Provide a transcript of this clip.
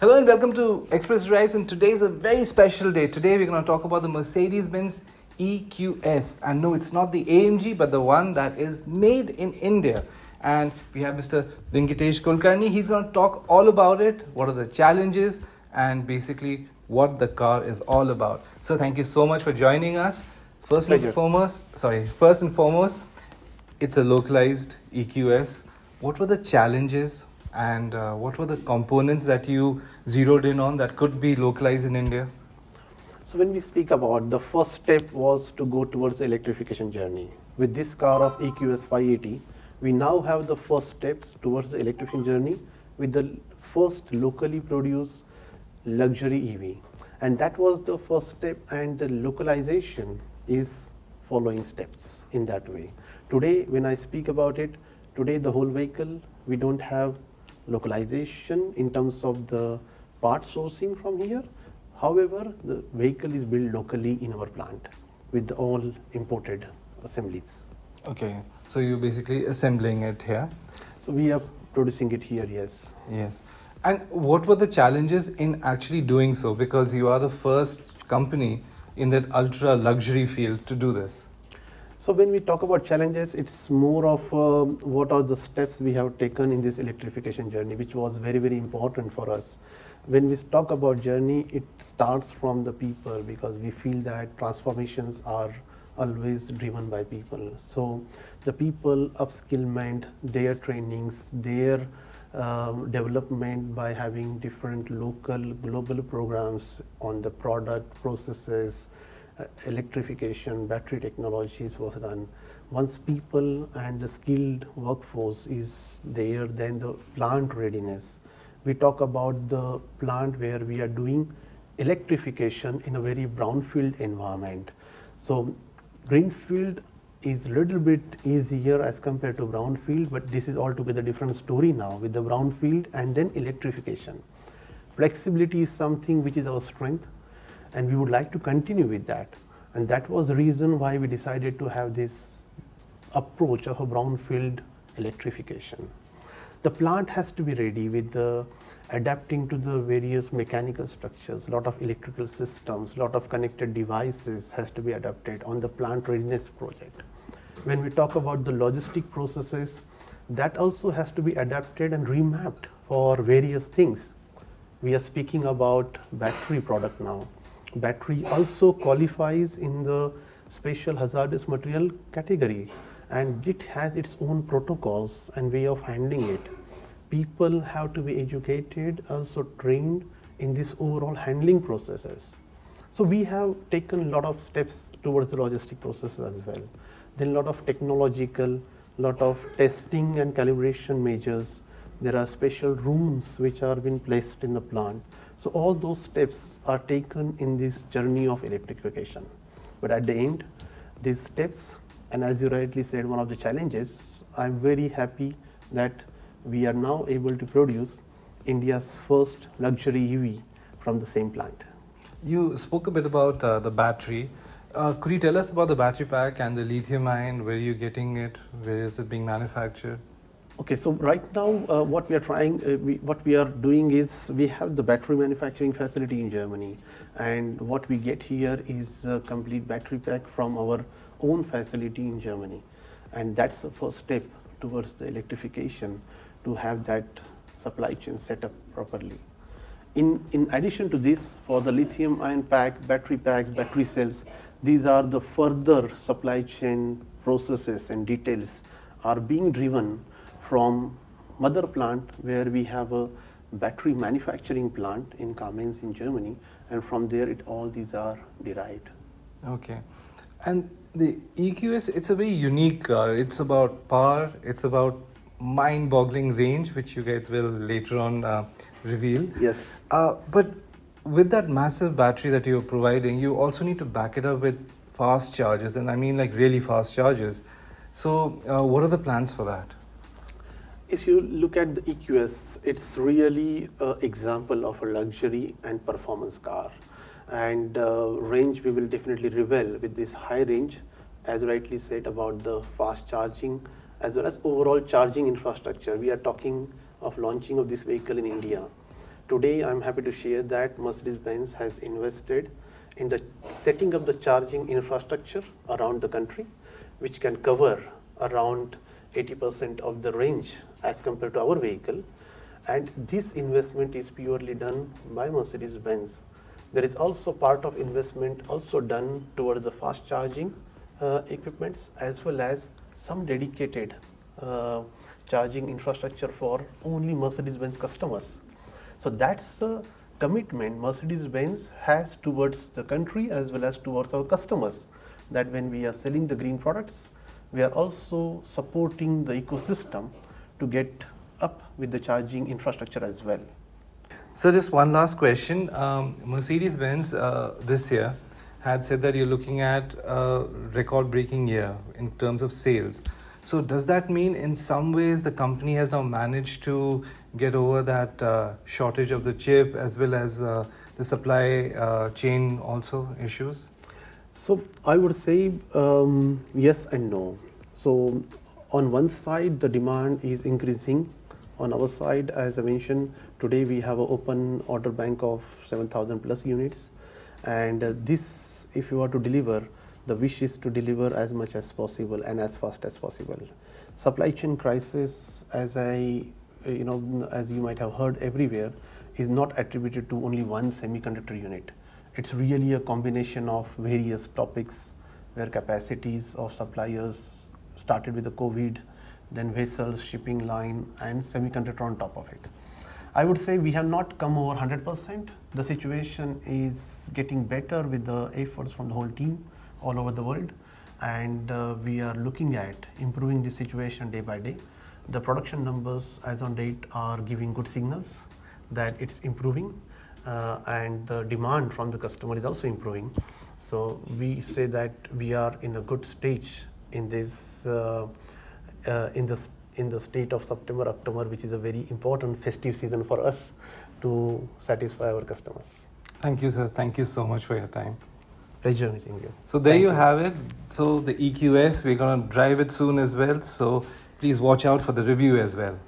Hello and welcome to Express Drives, and today is a very special day. Today we're going to talk about the Mercedes-Benz EQS. And no, it's not the AMG, but the one that is made in India. And we have Mr. Vyankatesh Kulkarni. He's going to talk all about it, what are the challenges, and basically what the car is all about. So thank you so much for joining us. First and foremost, it's a localized EQS. What were the challenges and what were the components that you zeroed in on that could be localized in India? So when we speak about, the first step was to go towards the electrification journey. With this car of EQS 580, we now have the first steps towards the electrification journey with the first locally produced luxury EV. And that was the first step, and the localization is following steps in that way. Today, when I speak about it, today the whole vehicle, we don't have localization in terms of the part sourcing from here. However, the vehicle is built locally in our plant with all imported assemblies. Okay, so you're basically assembling it here? So we are producing it here, yes. Yes. And what were the challenges in actually doing so? Because you are the first company in that ultra luxury field to do this. So when we talk about challenges, it's more of what are the steps we have taken in this electrification journey, which was very, very important for us. When we talk about journey, it starts from the people, because we feel that transformations are always driven by people. So the people upskillment, their trainings, their development by having different local, global programs on the product, processes, electrification, battery technologies was done. Once people and the skilled workforce is there, then the plant readiness. We talk about the plant where we are doing electrification in a very brownfield environment. So greenfield is a little bit easier as compared to brownfield, but this is altogether different story now with the brownfield and then electrification. Flexibility is something which is our strength, and we would like to continue with that. And that was the reason why we decided to have this approach of a brownfield electrification. The plant has to be ready with the adapting to the various mechanical structures, lot of electrical systems, lot of connected devices has to be adapted on the plant readiness project. When we talk about the logistic processes, that also has to be adapted and remapped for various things. We are speaking about battery product now. Battery also qualifies in the special hazardous material category, and it has its own protocols and way of handling it. People have to be educated, also trained in this overall handling processes. So we have taken a lot of steps towards the logistic processes as well. Then a lot of technological, lot of testing and calibration measures. There are special rooms which are being placed in the plant. So all those steps are taken in this journey of electrification. But at the end, these steps, and as you rightly said, one of the challenges, I'm very happy that we are now able to produce India's first luxury EV from the same plant. You spoke a bit about the battery. Could you tell us about the battery pack and the lithium ion? Where are you getting it? Where is it being manufactured? Okay, so right now what we are doing is we have the battery manufacturing facility in Germany, and what we get here is a complete battery pack from our own facility in Germany, and that's the first step towards the electrification, to have that supply chain set up properly. In addition to this, for the lithium ion pack, battery packs, battery cells, these are the further supply chain processes and details are being driven from mother plant, where we have a battery manufacturing plant in Kamenz in Germany, and from there all these are derived. Okay. And the EQS, it's a very unique car. It's about power, it's about mind-boggling range, which you guys will later on reveal. Yes. But with that massive battery that you're providing, you also need to back it up with fast chargers, and I mean like really fast chargers. So what are the plans for that? If you look at the EQS, it's really an example of a luxury and performance car. And range we will definitely reveal with this high range, as rightly said about the fast charging, as well as overall charging infrastructure. We are talking of launching of this vehicle in India. Today, I'm happy to share that Mercedes-Benz has invested in the setting up the charging infrastructure around the country, which can cover around 80% of the range as compared to our vehicle. And this investment is purely done by Mercedes-Benz. There is also part of investment also done towards the fast charging equipments, as well as some dedicated charging infrastructure for only Mercedes-Benz customers. So that's the commitment Mercedes-Benz has towards the country as well as towards our customers, that when we are selling the green products, we are also supporting the ecosystem to get up with the charging infrastructure as well. So just one last question. Mercedes-Benz this year had said that you're looking at a record-breaking year in terms of sales. So does that mean in some ways the company has now managed to get over that shortage of the chip as well as the supply chain also issues? So I would say yes and no. So on one side, the demand is increasing. On our side, as I mentioned, today we have an open order bank of 7,000 plus units. And this, if you are to deliver, the wish is to deliver as much as possible and as fast as possible. Supply chain crisis, as you might have heard everywhere, is not attributed to only one semiconductor unit. It's really a combination of various topics where capacities of suppliers started with the COVID, then vessels, shipping line, and semiconductor on top of it. I would say we have not come over 100%. The situation is getting better with the efforts from the whole team all over the world, and we are looking at improving the situation day by day. The production numbers as on date are giving good signals that it's improving, and the demand from the customer is also improving. So we say that we are in a good stage in this in the state of September, October, which is a very important festive season for us to satisfy our customers. Thank you, sir. Thank you so much for your time. Pleasure meeting you. So there you have it. So the EQS, we're going to drive it soon as well. So please watch out for the review as well.